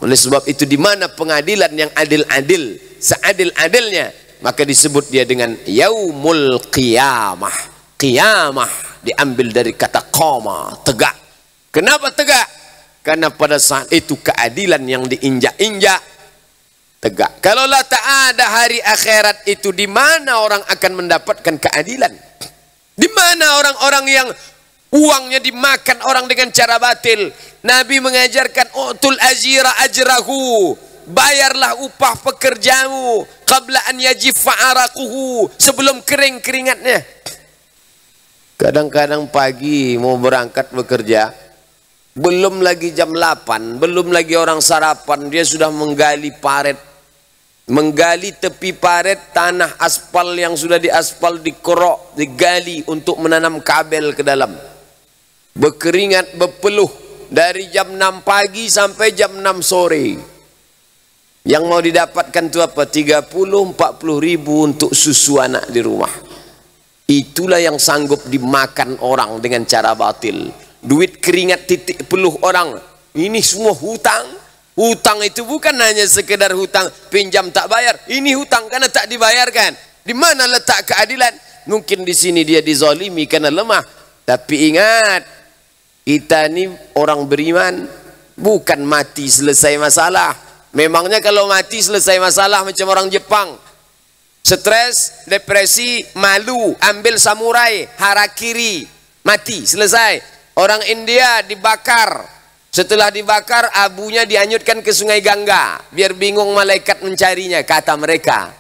Oleh sebab itu di mana pengadilan yang adil-adil, seadil-adilnya, maka disebut dia dengan yaumul qiyamah. Qiyamah diambil dari kata qama, tegak. Kenapa tegak? Karena pada saat itu keadilan yang diinjak-injak tegak. Kalaulah tak ada hari akhirat itu, di mana orang akan mendapatkan keadilan? Di mana orang-orang yang uangnya dimakan orang dengan cara batil? Nabi mengajarkan utul ajira ajrahu, bayarlah upah pekerjamu qabla an yajiffa araquhu, sebelum kering keringatnya. Kadang-kadang pagi mau berangkat bekerja, belum lagi jam 8, belum lagi orang sarapan, dia sudah menggali paret, menggali tepi paret, tanah aspal yang sudah diaspal dikerok, digali untuk menanam kabel ke dalam. Berkeringat berpeluh dari jam 6 pagi sampai jam 6 sore. Yang mau didapatkan itu apa? 30-40 ribu untuk susu anak di rumah. Itulah yang sanggup dimakan orang dengan cara batil. Duit keringat titik peluh orang, ini semua hutang. Hutang itu bukan hanya sekedar hutang pinjam tak bayar, ini hutang karena tak dibayarkan. Di mana letak keadilan? Mungkin di sini dia dizalimi karena lemah. Tapi ingat, kita ni orang beriman, bukan mati selesai masalah. Memangnya kalau mati selesai masalah macam orang Jepang, stres, depresi, malu, ambil samurai, harakiri, mati, selesai. Orang India dibakar, setelah dibakar abunya dianyutkan ke sungai Gangga, biar bingung malaikat mencarinya, kata mereka.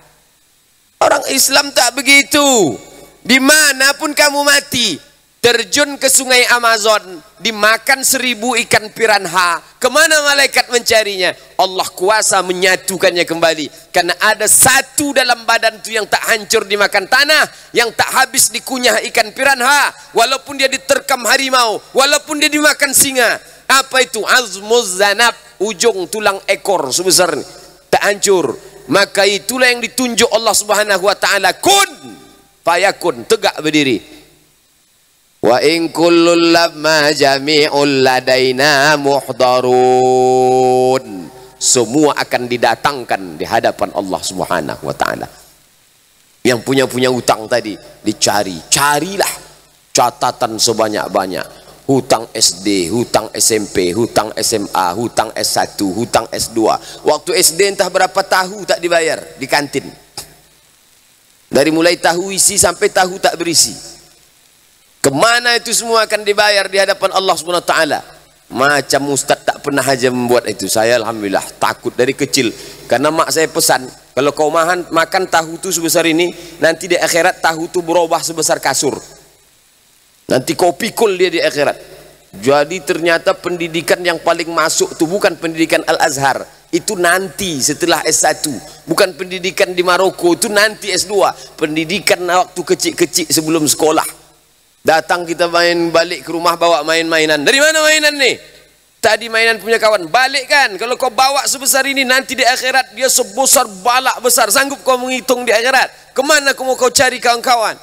Orang Islam tak begitu. Dimanapun kamu mati, terjun ke sungai Amazon, dimakan 1000 ikan piranha, kemana malaikat mencarinya? Allah kuasa menyatukannya kembali. Karena ada satu dalam badan itu yang tak hancur dimakan tanah, yang tak habis dikunyah ikan piranha, walaupun dia diterkam harimau, walaupun dia dimakan singa. Apa itu? Azmuz zanab, ujung tulang ekor sebesar ini, tak hancur. Maka itulah yang ditunjuk Allah Subhanahu wa taala, kun fayakun, tegak berdiri. Wa in kullul lamma jami'ul ladaina muhdarun. Semua akan didatangkan di hadapan Allah Subhanahu wa taala. Yang punya hutang tadi dicari, carilah catatan sebanyak-banyak. Hutang SD, hutang SMP, hutang SMA, hutang S1, hutang S2. Waktu SD entah berapa tahu tak dibayar di kantin. Dari mulai tahu isi sampai tahu tak berisi. Kemana itu semua akan dibayar di hadapan Allah Subhanahu wa taala? Macam ustaz tak pernah aja membuat itu. Saya alhamdulillah takut dari kecil, karena mak saya pesan, kalau kau makan tahu tu sebesar ini, nanti di akhirat tahu tu berubah sebesar kasur. Nanti kau pikul dia di akhirat. Jadi ternyata pendidikan yang paling masuk tu bukan pendidikan Al-Azhar, itu nanti setelah S1. Bukan pendidikan di Maroko, itu nanti S2. Pendidikan waktu kecil-kecil sebelum sekolah. Datang kita main, balik ke rumah bawa main-mainan. Dari mana mainan nih? Tadi mainan punya kawan. Balik kan. Kalau kau bawa sebesar ini, nanti di akhirat dia sebesar balak besar. Sanggup kau menghitung di akhirat? Kemana kau mau cari kawan-kawan?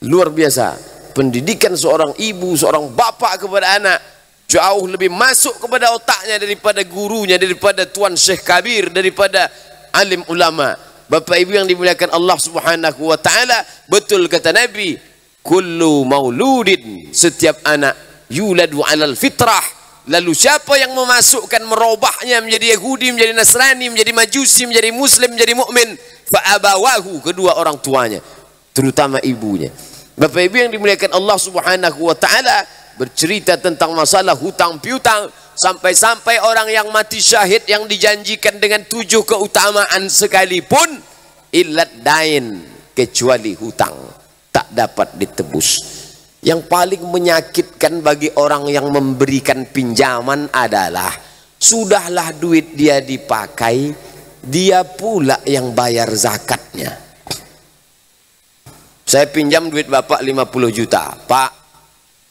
Luar biasa. Pendidikan seorang ibu, seorang bapak kepada anak jauh lebih masuk kepada otaknya daripada gurunya, daripada Tuan Syekh Kabir, daripada alim ulama. Bapak ibu yang dimuliakan Allah Subhanahu wa taala, betul kata Nabi, kullu mauludin, setiap anak yuladu alal fitrah. Lalu siapa yang memasukkan, merubahnya menjadi Yahudi, menjadi Nasrani, menjadi Majusi, menjadi Muslim, menjadi mukmin? Fa abawahu, kedua orang tuanya, terutama ibunya. Bapak ibu yang dimuliakan Allah Subhanahu wa taala, bercerita tentang masalah hutang piutang, sampai-sampai orang yang mati syahid yang dijanjikan dengan 7 keutamaan sekalipun, illat dain, kecuali hutang, tak dapat ditebus. Yang paling menyakitkan bagi orang yang memberikan pinjaman adalah sudahlah duit dia dipakai, dia pula yang bayar zakatnya. Saya pinjam duit bapak 50 juta. Pak,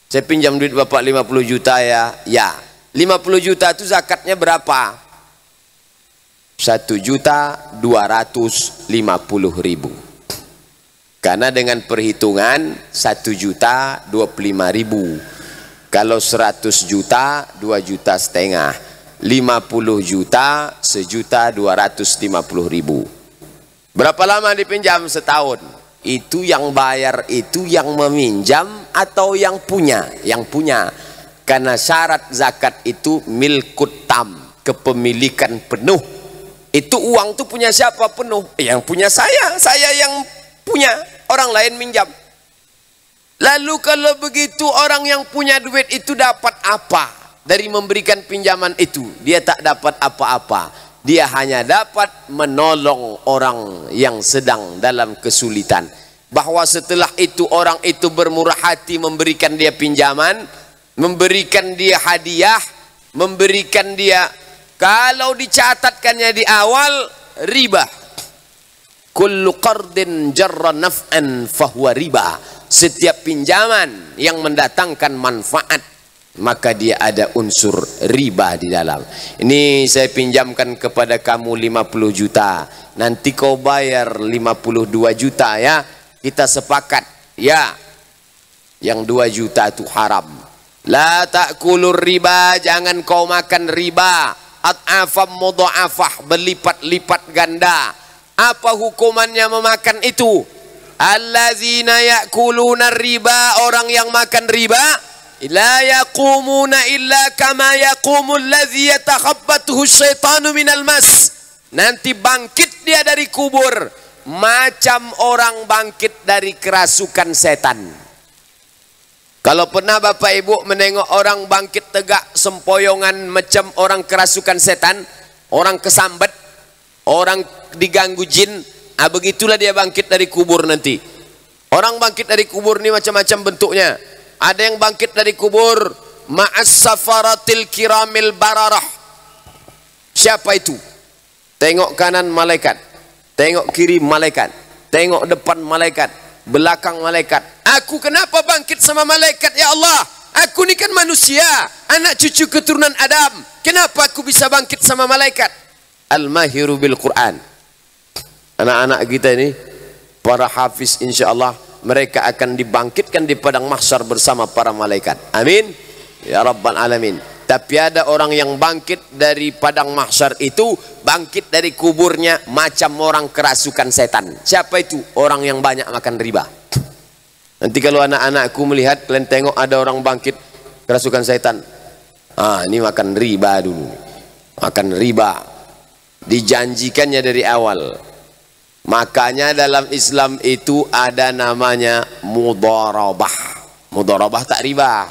saya pinjam duit bapak 50 juta ya. Ya, 50 juta itu zakatnya berapa? 1.250.000. Karena dengan perhitungan 1.025.000. Kalau 100 juta, 2,5 juta. 50 juta, 1.250.000. Berapa lama dipinjam? Setahun. Itu yang bayar itu yang meminjam atau yang punya? Yang punya. Karena syarat zakat itu milkut tam, kepemilikan penuh. Itu uang tuh punya siapa penuh? Yang punya saya yang punya, orang lain minjam. Lalu kalau begitu orang yang punya duit itu dapat apa dari memberikan pinjaman itu? Dia tak dapat apa-apa. Dia hanya dapat menolong orang yang sedang dalam kesulitan. Bahwa setelah itu orang itu bermurah hati memberikan dia pinjaman, memberikan dia hadiah, memberikan dia, kalau dicatatkannya di awal, riba. Kullu qardin jarra naf'an fahuwa riba. Setiap pinjaman yang mendatangkan manfaat, maka dia ada unsur riba di dalam. Ini saya pinjamkan kepada kamu 50 juta. Nanti kau bayar 52 juta ya. Kita sepakat ya. Yang 2 juta itu haram. La ta'kulur riba, jangan kau makan riba. At'afam mudha'afah, berlipat-lipat ganda. Apa hukumannya memakan itu? Allazina ya'kuluna riba, orang yang makan riba, la yaqumuna illa kama yaqumul ladzi yatakhabbathu syaitanu minal mas. Nanti bangkit dia dari kubur macam orang bangkit dari kerasukan setan. Kalau pernah Bapak Ibu menengok orang bangkit tegak sempoyongan macam orang kerasukan setan, orang kesambet, orang diganggu jin, begitulah dia bangkit dari kubur nanti. Orang bangkit dari kubur ini macam-macam bentuknya. Ada yang bangkit dari kubur ma'as safaratil kiramil bararah. Siapa itu? Tengok kanan malaikat, tengok kiri malaikat, tengok depan malaikat, belakang malaikat. Aku kenapa bangkit sama malaikat ya Allah? Aku ni kan manusia, anak cucu keturunan Adam. Kenapa aku bisa bangkit sama malaikat? Al-mahiru bil Quran. Anak-anak kita ini, para hafiz insyaAllah, mereka akan dibangkitkan di padang mahsyar bersama para malaikat. Amin ya rabbal alamin. Tapi ada orang yang bangkit dari padang mahsyar itu, bangkit dari kuburnya macam orang kerasukan setan. Siapa itu? Orang yang banyak makan riba. Nanti kalau anak-anakku melihat, kalian tengok ada orang bangkit kerasukan setan, ini makan riba dulu, makan riba, dijanjikannya dari awal. Makanya dalam Islam itu ada namanya mudharabah. Mudharabah tak riba.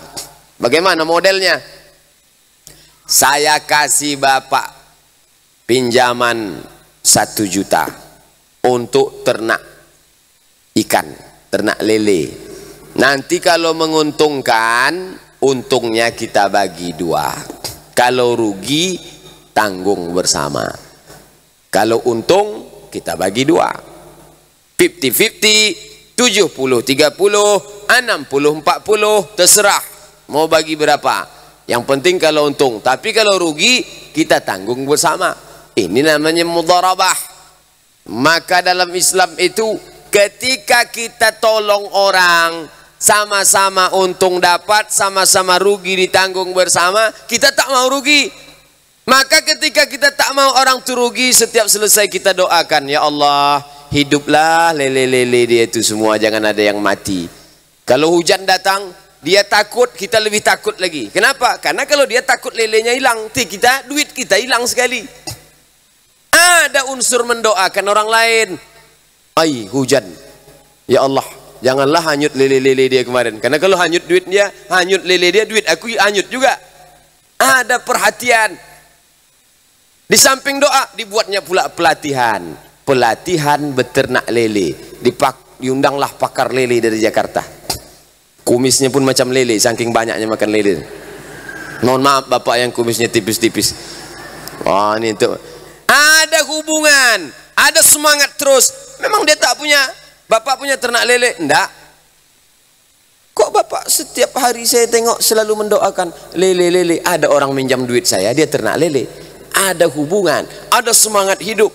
Bagaimana modelnya? Saya kasih Bapak pinjaman 1 juta untuk ternak ikan, ternak lele. Nanti kalau menguntungkan, untungnya kita bagi 2. Kalau rugi, tanggung bersama. Kalau untung, kita bagi 2. 50-50, 70-30, 60-40, terserah mau bagi berapa. Yang penting kalau untung. Tapi kalau rugi, kita tanggung bersama. Ini namanya mudharabah. Maka dalam Islam itu, ketika kita tolong orang, sama-sama untung dapat, sama-sama rugi ditanggung bersama, kita tak mau rugi. Maka ketika kita tak mau orang itu rugi, setiap selesai kita doakan, ya Allah, hiduplah lele-lele dia itu semua, jangan ada yang mati. Kalau hujan datang, dia takut, kita lebih takut lagi. Kenapa? Karena kalau dia takut lelenya hilang, duit kita hilang sekali. Ada unsur mendoakan orang lain. Hujan, ya Allah, janganlah hanyut lele-lele dia kemarin. Karena kalau hanyut duit dia, hanyut lele dia, duit aku hanyut juga. Ada perhatian. Di samping doa, dibuatnya pula pelatihan. Pelatihan beternak lele. Diundanglah pakar lele dari Jakarta. Kumisnya pun macam lele, saking banyaknya makan lele. Mohon maaf Bapak yang kumisnya tipis-tipis. Ini untuk ada hubungan, ada semangat terus. Memang dia tak punya, Bapak punya ternak lele? Enggak. Kok Bapak setiap hari saya tengok selalu mendoakan lele-lele? Ada orang minjam duit saya, dia ternak lele. Ada hubungan, ada semangat hidup.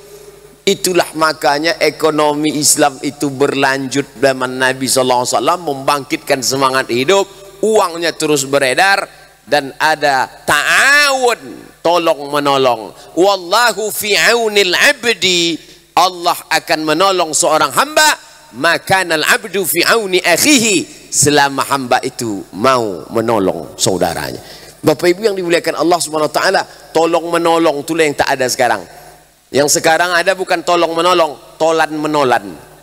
Itulah makanya ekonomi Islam itu berlanjut zaman Nabi SAW, membangkitkan semangat hidup, uangnya terus beredar, dan ada ta'awun tolong menolong. Wallahu fi aunil abdi, Allah akan menolong seorang hamba, makanal abdu fi auni akhihi, selama hamba itu mau menolong saudaranya. Bapak Ibu yang dimuliakan Allah Subhanahu wa taala, tolong menolong itulah yang tak ada sekarang. Yang sekarang ada bukan tolong menolong, tolan menolan.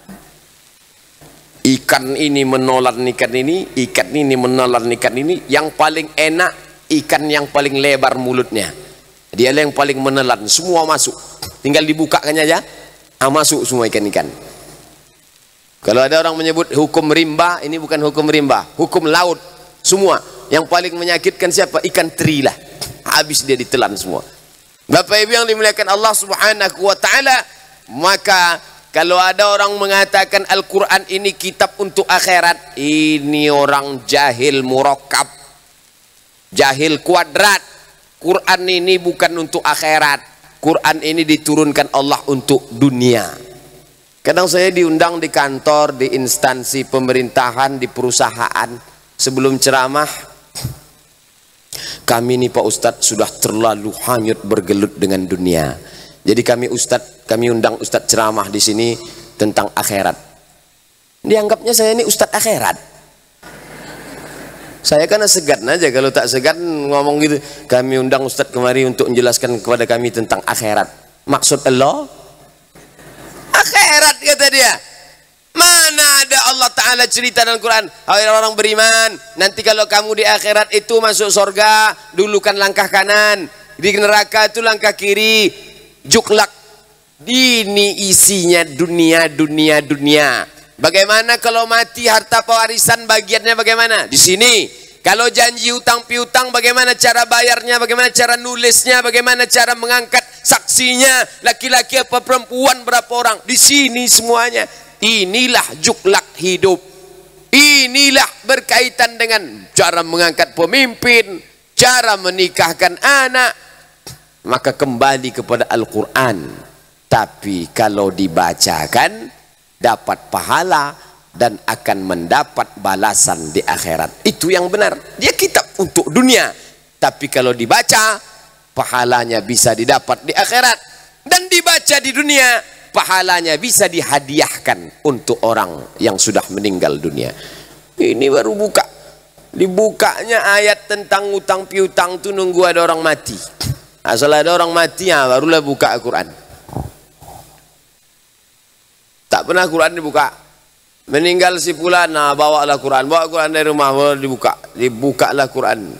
Ikan ini menolan ikan ini, ikan ini menolan ikan ini. Yang paling enak ikan yang paling lebar mulutnya, dia yang paling menelan, semua masuk, tinggal dibukakannya aja, masuk semua ikan-ikan. Kalau ada orang menyebut hukum rimba, ini bukan hukum rimba, hukum laut. Semua yang paling menyakitkan siapa? Ikan teri lah, habis dia ditelan semua. Bapak Ibu yang dimuliakan Allah Subhanahu wa taala, maka kalau ada orang mengatakan Al-Quran ini kitab untuk akhirat, ini orang jahil murakkab, jahil kuadrat. Quran ini bukan untuk akhirat, Quran ini diturunkan Allah untuk dunia. Kadang saya diundang di kantor, di instansi pemerintahan, di perusahaan, sebelum ceramah, kami ini Pak Ustadz sudah terlalu hanyut bergelut dengan dunia. Jadi kami undang Ustadz ceramah di sini tentang akhirat. Dianggapnya saya ini Ustadz akhirat. Saya karena segan aja, kalau tak segan ngomong gitu. Kami undang Ustadz kemari untuk menjelaskan kepada kami tentang akhirat. Maksud Allah? Akhirat kata dia. Mana ada Allah Ta'ala cerita dalam Quran, hai orang beriman, nanti kalau kamu di akhirat itu masuk surga, dulukan langkah kanan, di neraka itu langkah kiri, juklak. Ini isinya dunia. Bagaimana kalau mati harta pewarisan bagiannya bagaimana? Di sini. Kalau janji hutang piutang bagaimana cara bayarnya, bagaimana cara nulisnya, bagaimana cara mengangkat saksinya, laki-laki apa perempuan berapa orang? Di sini semuanya. Inilah juklak hidup. Inilah berkaitan dengan cara mengangkat pemimpin, cara menikahkan anak. Maka kembali kepada Al-Quran. Tapi kalau dibacakan dapat pahala dan akan mendapat balasan di akhirat. Itu yang benar. Dia kitab untuk dunia. Tapi kalau dibaca, pahalanya bisa didapat di akhirat. Dan dibaca di dunia, pahalanya bisa dihadiahkan untuk orang yang sudah meninggal dunia. Ini baru buka. Dibukanya ayat tentang utang piutang itu nunggu ada orang mati. Asal ada orang mati ya barulah buka Al-Quran. Tak pernah Quran dibuka. Meninggal si fulan, nah bawalah Quran. Bawa Quran dari rumah, dibuka. Dibukalah Quran.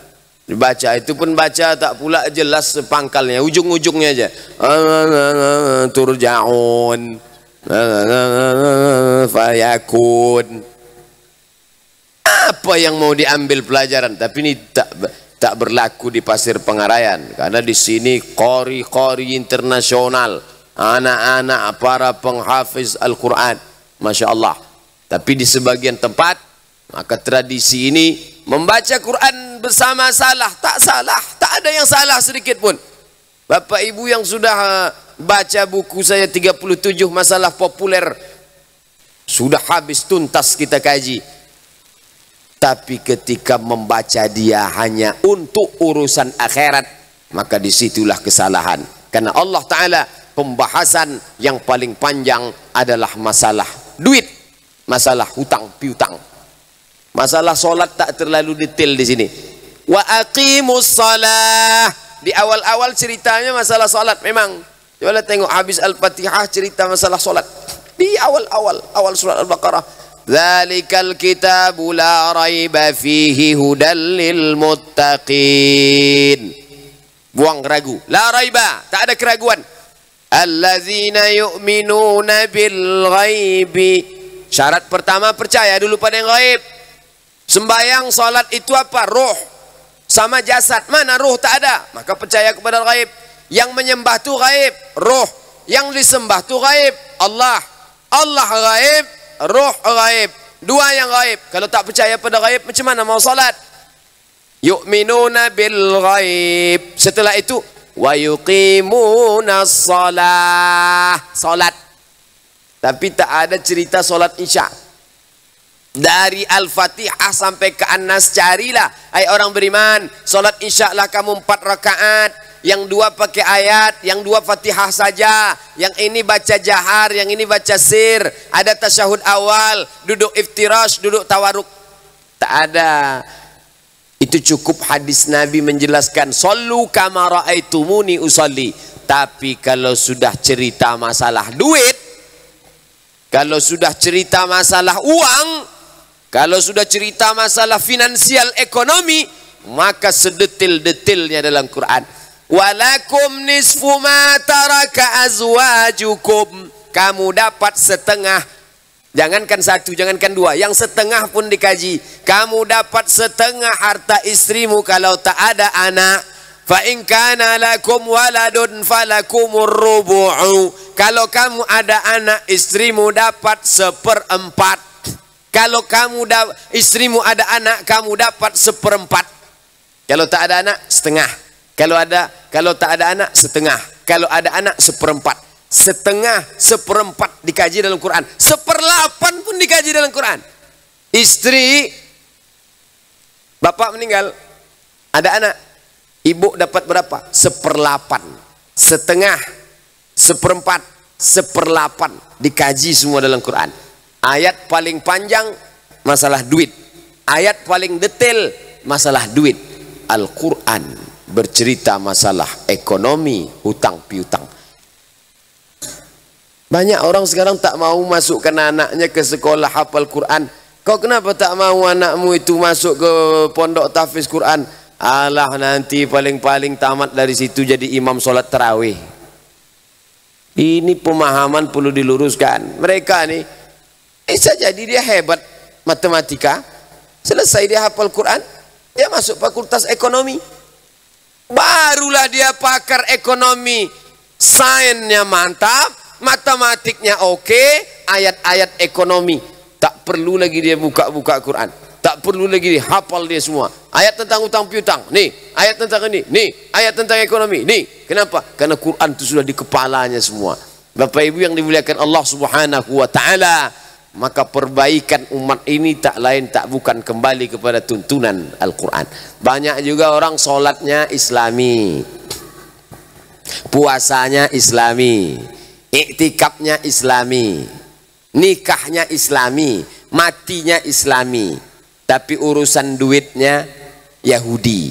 Dibaca, itu pun baca tak pula jelas sepangkalnya, ujung-ujungnya aja. Turja'un fayakun. Apa yang mau diambil pelajaran? Tapi ini tak berlaku di Pasir Pengarayan, karena di sini qori-qori internasional, anak-anak para penghafiz Al-Quran, Masya Allah. Tapi di sebagian tempat, maka tradisi ini membaca Quran bersama salah, tak ada yang salah sedikit pun. Bapak Ibu yang sudah baca buku saya 37 masalah populer, sudah habis tuntas kita kaji. Tapi ketika membaca dia hanya untuk urusan akhirat, maka disitulah kesalahan. Karena Allah Ta'ala pembahasan yang paling panjang adalah masalah duit, masalah hutang piutang. Masalah solat tak terlalu detail di sini. Wa aqimus salah. Di awal-awal ceritanya masalah solat memang. Coba tengok habis Al-Fatihah cerita masalah solat. Di awal surat Al-Baqarah. Dzalikal kitabu la raiba fihi hudal lil muttaqin. Buang ragu. La raiba, tak ada keraguan. Allazina yu'minuna bil ghaibi. Syarat pertama percaya dulu pada yang gaib. Sembayang salat itu apa? Ruh sama jasad. Mana ruh tak ada, maka percaya kepada gaib. Yang menyembah tu gaib, ruh. Yang disembah tu gaib, Allah. Allah gaib, ruh gaib. Dua yang gaib. Kalau tak percaya pada gaib, macam mana mau salat? Yu'minuna bil ghaib. Setelah itu wa yuqimuna shalah. Salat. Tapi tak ada cerita salat Isya. Dari Al-Fatihah sampai ke An-Nas carilah, hai orang beriman, salat Isya lah kamu 4 rakaat. yang dua pakai ayat, yang dua Fatihah saja, yang ini baca jahar, yang ini baca sir, ada tasyahud awal, duduk iftirash, duduk tawaruk. Tak ada. Itu cukup hadis Nabi menjelaskan, sallu kama raaitumuni usolli. Tapi kalau sudah cerita masalah duit, kalau sudah cerita masalah uang, kalau sudah cerita masalah finansial ekonomi, maka sedetil-detilnya dalam Quran. Walakum nisfu ma taraka azwajukum. Kamu dapat setengah. Jangankan satu, jangankan dua. Yang setengah pun dikaji. Kamu dapat setengah harta istrimu kalau tak ada anak. Fa in kana lakum waladun falakumur rubu'u. Kalau kamu ada anak, istrimu dapat 1/4. Kalau istrimu ada anak, kamu dapat 1/4. Kalau tak ada anak, setengah. Kalau tak ada anak, setengah. Kalau ada anak, 1/4. Setengah, 1/4 dikaji dalam Quran. 1/8 pun dikaji dalam Quran. Istri, bapak meninggal, ada anak, ibu dapat berapa? 1/8. Setengah, 1/4, 1/8 dikaji semua dalam Quran. Ayat paling panjang masalah duit. Ayat paling detail masalah duit. Al-Quran bercerita masalah ekonomi, hutang piutang. Banyak orang sekarang tak mau masukkan anaknya ke sekolah hafal Quran. Kau kenapa tak mau anakmu itu masuk ke pondok tahfiz Quran? Alah, nanti paling-paling tamat dari situ jadi imam solat tarawih. Ini pemahaman perlu diluruskan. Mereka ni bisa jadi dia hebat matematika, selesai dia hafal Quran, dia masuk fakultas ekonomi, barulah dia pakar ekonomi, sainsnya mantap, matematiknya oke, ayat-ayat ekonomi. Tak perlu lagi dia buka-buka Quran, tak perlu lagi dia hafal dia semua. Ayat tentang hutang piutang, nih. Ayat tentang ini, nih. Ayat tentang ekonomi, nih. Kenapa? Karena Quran itu sudah di kepalanya semua. Bapak Ibu yang dimuliakan Allah Subhanahu wa taala, maka perbaikan umat ini tak lain tak bukan kembali kepada tuntunan Al-Quran. Banyak juga orang solatnya Islami, puasanya Islami, iktikafnya Islami, nikahnya Islami, matinya Islami, tapi urusan duitnya Yahudi,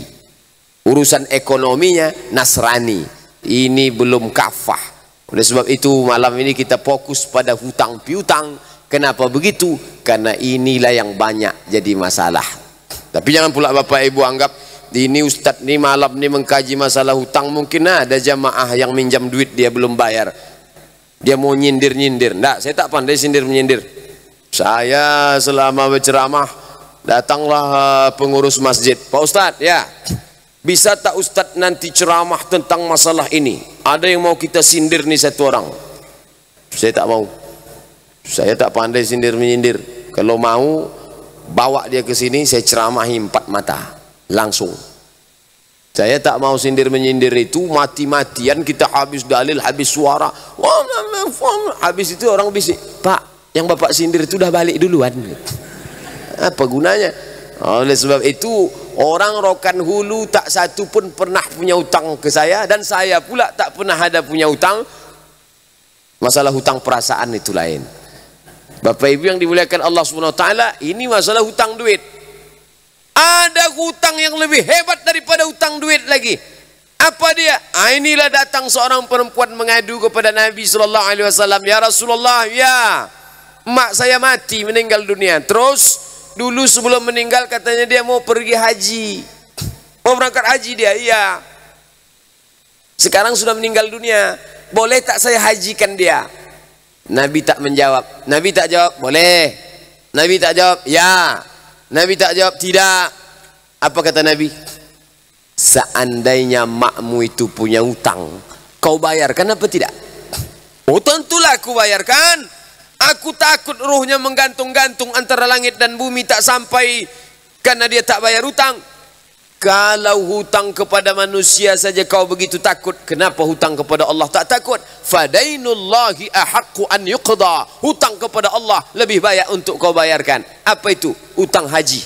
urusan ekonominya Nasrani. Ini belum kafah. Oleh sebab itu malam ini kita fokus pada hutang piutang. Kenapa begitu? Karena inilah yang banyak jadi masalah. Tapi jangan pula Bapak Ibu anggap ini Ustadz ni malam ni mengkaji masalah hutang, mungkin ada jamaah yang minjam duit dia belum bayar, dia mau nyindir-nyindir. Enggak, saya tak pandai sindir-menyindir. Saya selama berceramah, datanglah pengurus masjid, Pak Ustadz, ya, bisa tak Ustadz nanti ceramah tentang masalah ini? Ada yang mau kita sindir nih satu orang. Saya tak mau. Saya tak pandai sindir-menyindir. Kalau mau, bawa dia ke sini, saya ceramahi 4 mata langsung. Saya tak mau sindir-menyindir itu, mati-matian kita habis dalil, habis suara. Habis itu orang bisik, Pak, yang Bapak sindir itu dah balik duluan. Apa gunanya? Oleh sebab itu, orang Rokan Hulu tak satu pun pernah punya hutang ke saya, dan saya pula tak pernah ada punya hutang. Masalah hutang perasaan itu lain. Bapak Ibu yang dimuliakan Allah SWT, ini masalah hutang duit. Ada hutang yang lebih hebat daripada hutang duit lagi. Apa dia? Inilah datang seorang perempuan mengadu kepada Nabi SAW. Ya Rasulullah, ya, mak saya mati, meninggal dunia. Terus dulu sebelum meninggal katanya dia mau pergi haji, mau berangkat haji dia. Iya. Sekarang sudah meninggal dunia, boleh tak saya hajikan dia? Nabi tak menjawab. Nabi tak jawab boleh. Nabi tak jawab ya. Nabi tak jawab tidak. Apa kata Nabi? Seandainya makmu itu punya hutang, kau bayarkan apa tidak? Oh, tentulah aku bayarkan. Aku takut ruhnya menggantung-gantung antara langit dan bumi tak sampai karena dia tak bayar hutang. Kalau hutang kepada manusia saja kau begitu takut, kenapa hutang kepada Allah tak takut? Fadainullahi ahaqqu an yuqda. Hutang kepada Allah lebih baik untuk kau bayarkan. Apa itu? Hutang haji.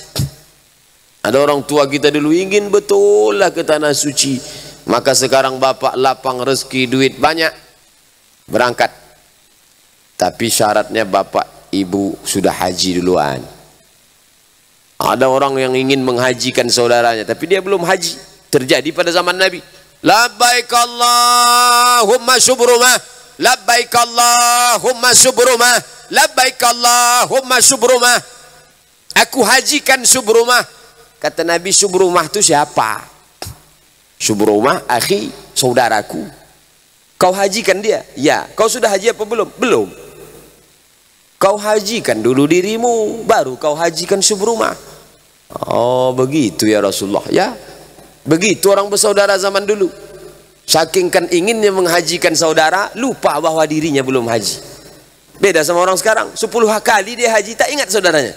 Ada orang tua kita dulu ingin betul lah ke tanah suci. Maka sekarang bapak lapang rezeki, duit banyak, berangkat. Tapi syaratnya bapak ibu sudah haji duluan. Ada orang yang ingin menghajikan saudaranya, tapi dia belum haji. Terjadi pada zaman Nabi. Labbaik Allahumma syubrumah, labbaik Allahumma syubrumah, labbaik Allahumma syubrumah. Aku hajikan Syubrumah. Kata Nabi, Syubrumah itu siapa? Syubrumah, akhi, saudaraku. Kau hajikan dia? Ya. Kau sudah haji apa belum? Belum. Kau hajikan dulu dirimu, baru kau hajikan Syubrumah. Oh begitu ya Rasulullah. Ya, begitu orang bersaudara zaman dulu. Saking kan inginnya menghajikan saudara, lupa bahwa dirinya belum haji. Beda sama orang sekarang, 10 kali dia haji tak ingat saudaranya.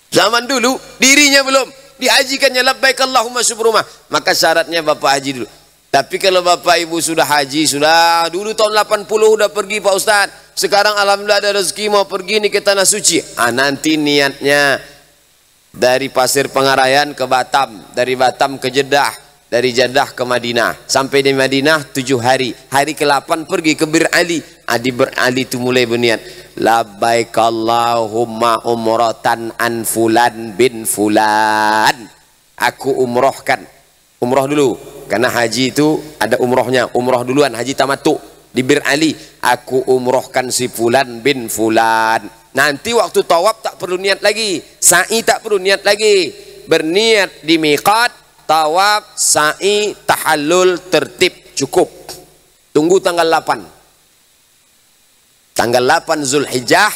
Zaman dulu dirinya belum dihajikannya, labbaik Allahumma syubrumah. Maka syaratnya bapak haji dulu. Tapi kalau bapak ibu sudah haji, sudah dulu tahun 80 udah pergi Pak Ustadz. Sekarang alhamdulillah ada rezeki mau pergi nih ke tanah suci. Nanti niatnya dari Pasir Pengarayan ke Batam, dari Batam ke Jeddah, dari Jeddah ke Madinah. Sampai di Madinah 7 hari. Hari ke-8 pergi ke Bir Ali. Di Bir Ali itu mulai berniat, labbaik Allahumma umratan an fulan bin fulan. Aku umrohkan. Umroh dulu, karena haji itu ada umrohnya. Umroh duluan, haji tamattu di Bir Ali. Aku umrohkan si fulan bin fulan. Nanti waktu tawaf tak perlu niat lagi, sa'i tak perlu niat lagi. Berniat di miqat, tawaf, sa'i, tahallul, tertib, cukup. Tunggu tanggal 8. Tanggal 8 Zulhijjah,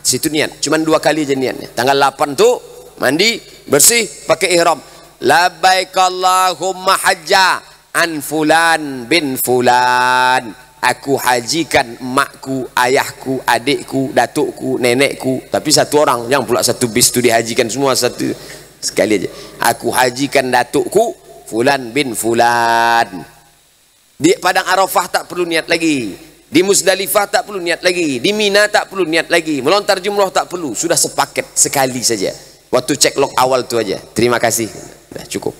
situ niat. Cuman 2 kali aja niatnya. Tanggal 8 tuh mandi, bersih, pakai ihram. Labbaik Allahumma hajja an fulan bin fulan. Aku hajikan emakku, ayahku, adikku, datukku, nenekku. Tapi satu orang, yang pula satu bis itu dihajikan semua satu sekali aja. Aku hajikan datukku, fulan bin fulan. Di Padang Arafah tak perlu niat lagi. Di Musdalifah tak perlu niat lagi. Di Mina tak perlu niat lagi. Melontar jumroh tak perlu. Sudah sepaket sekali saja. Waktu cek log awal tu aja. Terima kasih. Dah cukup.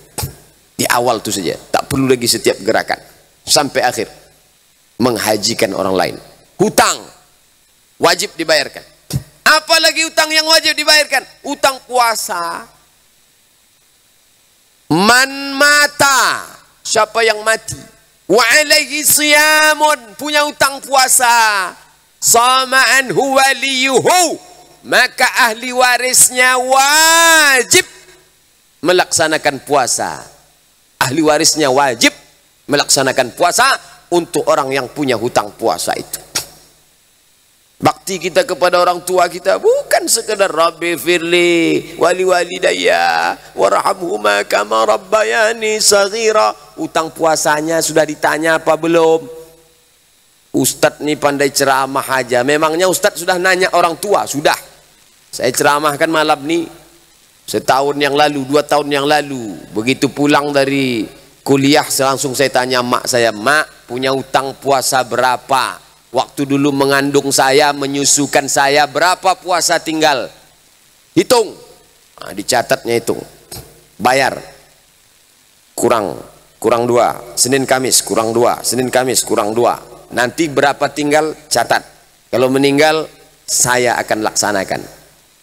Di awal tu saja. Tak perlu lagi setiap gerakan. Sampai akhir. Menghajikan orang lain. Hutang. Wajib dibayarkan. Apalagi hutang yang wajib dibayarkan? Hutang puasa. Man mata. Siapa yang mati? Wa alaihi siyamun, punya utang puasa. Sama anhu waliyuhu, maka ahli warisnya wajib melaksanakan puasa. Ahli warisnya wajib melaksanakan puasa untuk orang yang punya hutang puasa itu. Bakti kita kepada orang tua kita bukan sekedar Rabbi firli wali walidayya warhamhuma kama rabbayani saghira. Utang puasanya sudah ditanya apa belum? Ustadz nih pandai ceramah aja. Memangnya Ustadz sudah nanya orang tua? Sudah. Saya ceramahkan malam nih setahun yang lalu, 2 tahun yang lalu. Begitu pulang dari kuliah langsung saya tanya mak saya, mak punya utang puasa berapa? Waktu dulu mengandung saya, menyusukan saya, berapa puasa tinggal? Hitung. Dicatatnya hitung. Bayar. Kurang 2. Senin Kamis kurang 2. Senin Kamis kurang 2. Nanti berapa tinggal catat. Kalau meninggal saya akan laksanakan.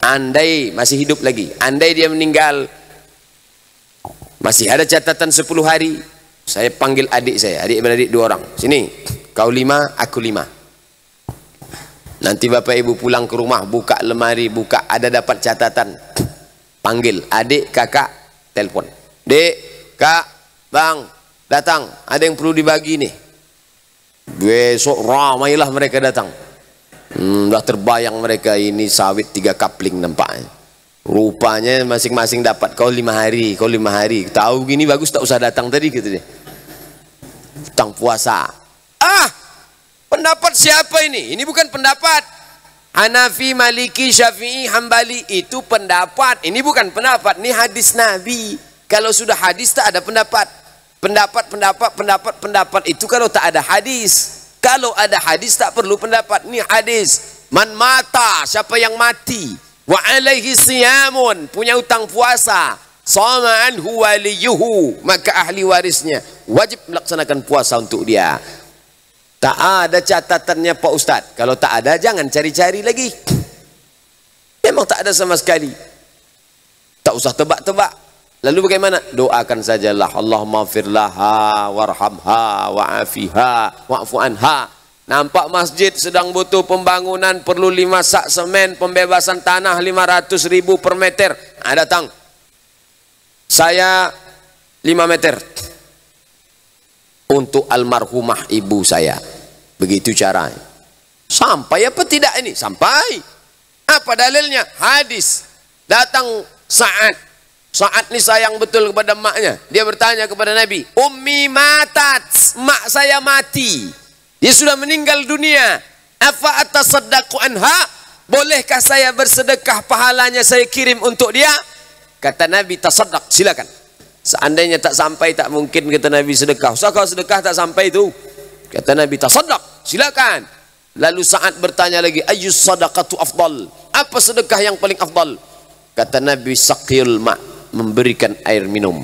Andai masih hidup lagi, andai dia meninggal masih ada catatan 10 hari, saya panggil adik saya, adik-beradik 2 orang. Sini, kau 5, aku 5. Nanti bapak ibu pulang ke rumah, buka lemari, buka, ada dapat catatan. Panggil adik, kakak, telepon. Dek, kak, bang, datang. Ada yang perlu dibagi nih. Besok ramailah mereka datang. Dah terbayang mereka ini sawit 3 kapling nampaknya. Rupanya masing-masing dapat. Kau 5 hari, kau 5 hari. Tahu gini bagus, tak usah datang tadi gitu deh. Utang puasa. Pendapat siapa ini? Ini bukan pendapat. Hanafi, Maliki, Syafi'i, Hambali itu pendapat. Ini bukan pendapat, ini hadis Nabi. Kalau sudah hadis tak ada pendapat. Pendapat itu kalau tak ada hadis. Kalau ada hadis tak perlu pendapat. Ini hadis. Man mata, siapa yang mati. Wa alaihi siyamun, punya utang puasa. sama anhu waliyuhu, maka ahli warisnya wajib melaksanakan puasa untuk dia. Tak ada catatannya Pak Ustadz. Kalau tak ada, jangan cari-cari lagi. Memang tak ada sama sekali. Tak usah tebak-tebak. Lalu bagaimana? Doakan sajalah. Allahumma firlaha warhamha wa'afiha wa'fu anha. Nampak masjid sedang butuh pembangunan, perlu 5 sak semen, pembebasan tanah 500.000 per meter. Datang. Saya 5 meter. Untuk almarhumah ibu saya. Begitu caranya. Sampai apa tidak ini? Sampai. Apa dalilnya? Hadis. Datang Sa'ad ni sayang betul kepada maknya. Dia bertanya kepada Nabi, Ummi matat, mak saya mati. Dia sudah meninggal dunia. Afa atasaddaqu anha? Bolehkah saya bersedekah, pahalanya saya kirim untuk dia? Kata Nabi, tasaddaq, silakan. Seandainya tak sampai, tak mungkin kata Nabi sedekah. Usah kau sedekah tak sampai itu. Kata Nabi, tasaddaq, silakan. Lalu Sa'ad bertanya lagi, ayyus sadaqatu afdal? Apa sedekah yang paling afdal? Kata Nabi, saqil ma', memberikan air minum.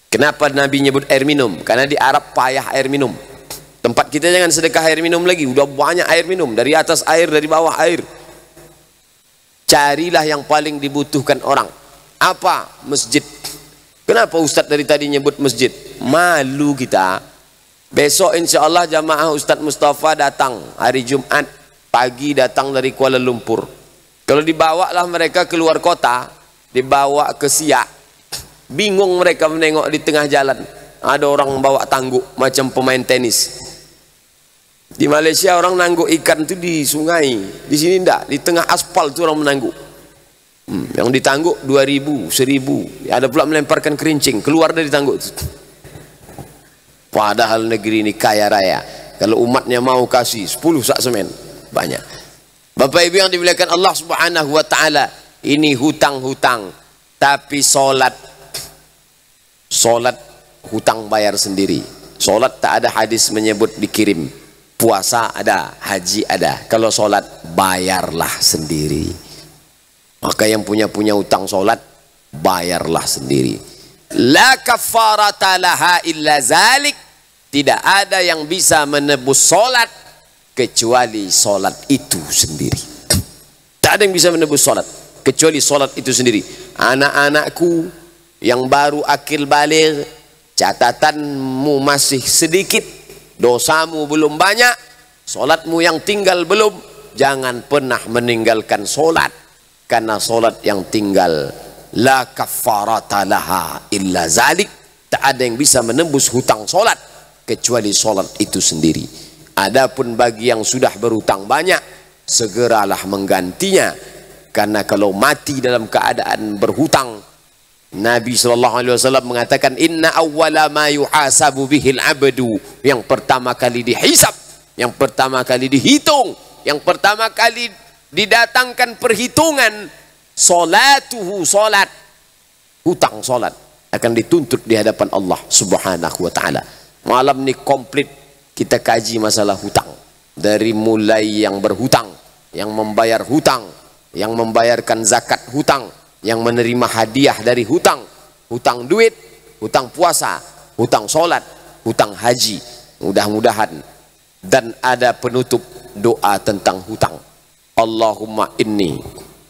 Kenapa Nabi nyebut air minum? Karena di Arab payah air minum. Tempat kita jangan sedekah air minum lagi. Udah banyak air minum. Dari atas air, dari bawah air. Carilah yang paling dibutuhkan orang. Apa? Masjid. Kenapa Ustadz dari tadi nyebut masjid? Malu kita. Besok insya Allah jamaah Ustadz Mustafa datang. Hari Jumat. Pagi datang dari Kuala Lumpur. Kalau dibawa lah mereka keluar kota. Dibawa ke Siak. Bingung mereka menengok di tengah jalan. Ada orang membawa tangguk. Macam pemain tenis. Di Malaysia orang nangguk ikan itu di sungai. Di sini enggak, di tengah aspal itu orang menangguk. Yang ditangguk 2.000, 1.000. Ada pula melemparkan kerincing keluar dari tangguk itu. Padahal negeri ini kaya raya. Kalau umatnya mau kasih 10 sak semen, banyak. Bapak Ibu yang dimuliakan Allah Subhanahu wa taala, ini hutang-hutang. Tapi solat hutang bayar sendiri. Solat tak ada hadis menyebut dikirim. Puasa ada, haji ada. Kalau solat bayarlah sendiri. Maka yang punya hutang solat bayarlah sendiri. La kafarata laha illa zalik. Tidak ada yang bisa menebus solat kecuali solat itu sendiri. Tak ada yang bisa menebus solat kecuali solat itu sendiri. Anak-anakku yang baru akil baligh, catatanmu masih sedikit, dosamu belum banyak, solatmu yang tinggal belum. Jangan pernah meninggalkan solat, karena solat yang tinggal la kafarata laha illa zalik. Tak ada yang bisa menembus hutang solat kecuali solat itu sendiri. Adapun bagi yang sudah berhutang banyak, segeralah menggantinya. Karena kalau mati dalam keadaan berhutang, Nabi SAW mengatakan, inna awwala ma yuhasabu bihil abdu, yang pertama kali dihisab, yang pertama kali dihitung, yang pertama kali didatangkan perhitungan, solatuhu, solat, hutang solat akan dituntut di hadapan Allah Subhanahu wa taala. Malam ni komplit kita kaji masalah hutang, dari mulai yang berhutang, yang membayar hutang, yang membayarkan zakat hutang, yang menerima hadiah dari hutang, hutang duit, hutang puasa, hutang solat, hutang haji. Mudah-mudahan. Dan ada penutup doa tentang hutang. Allahumma inni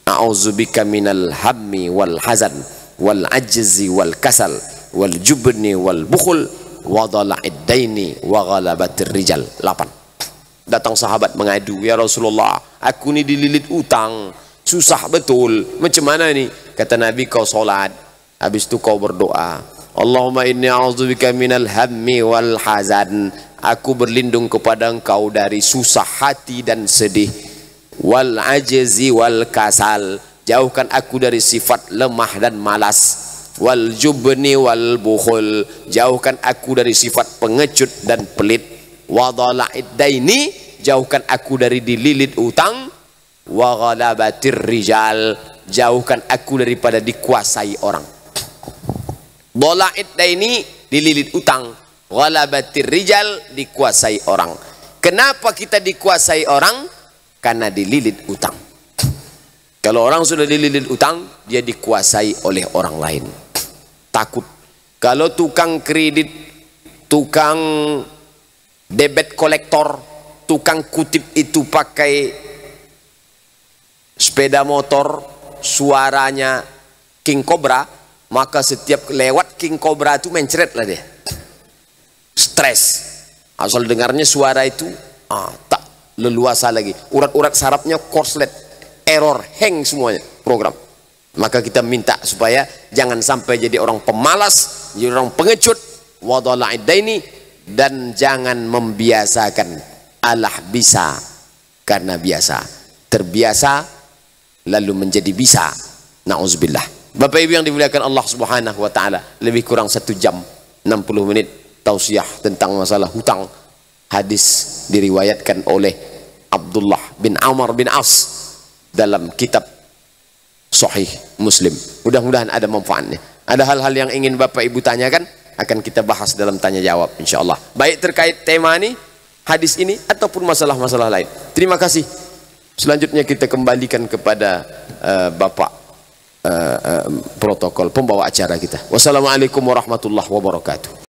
a'udzubika minal hammi wal hazan wal ajzi wal kasal wal jubni wal bukhul wa dhala'id daini wa ghalabatir rijal. 8. Datang sahabat mengadu, ya Rasulullah, aku ni dililit utang, susah betul, macam mana ni? Kata Nabi, kau solat, habis itu kau berdoa, Allahumma inni a'udzubika minal hammi wal hazan, aku berlindung kepada engkau dari susah hati dan sedih, wal ajzi wal kasal, jauhkan aku dari sifat lemah dan malas, wal jubni wal bukhul, jauhkan aku dari sifat pengecut dan pelit, wa dhala'id daini, jauhkan aku dari dililit utang, wa ghalabatir rijal, jauhkan aku daripada dikuasai orang. Dhala'id daini, dililit utang, ghalabatir rijal, dikuasai orang. Kenapa kita dikuasai orang? Karena dililit utang. Kalau orang sudah dililit utang, dia dikuasai oleh orang lain. Takut. Kalau tukang kredit, tukang debit kolektor, tukang kutip itu pakai sepeda motor, suaranya King Cobra, maka setiap lewat King Cobra itu mencret lah dia. Stres. Asal dengarnya suara itu, tak leluasa lagi. Urat-urat sarafnya korslet, error, hang semuanya program. Maka kita minta supaya jangan sampai jadi orang pemalas, jadi orang pengecut, wadala'idaini, dan jangan membiasakan alah bisa karena biasa. Terbiasa lalu menjadi bisa. Na'udzubillah. Bapak Ibu yang dimuliakan Allah Subhanahu wa taala, lebih kurang 1 jam 60 menit tausiah tentang masalah hutang. Hadis diriwayatkan oleh Abdullah bin Amr bin As dalam kitab Sahih Muslim. Mudah-mudahan ada manfaatnya. Ada hal-hal yang ingin Bapak Ibu tanyakan, akan kita bahas dalam tanya jawab insyaallah. Baik terkait tema ini, hadis ini, ataupun masalah-masalah lain. Terima kasih. Selanjutnya kita kembalikan kepada Bapak protokol pembawa acara kita. Wassalamualaikum warahmatullahi wabarakatuh.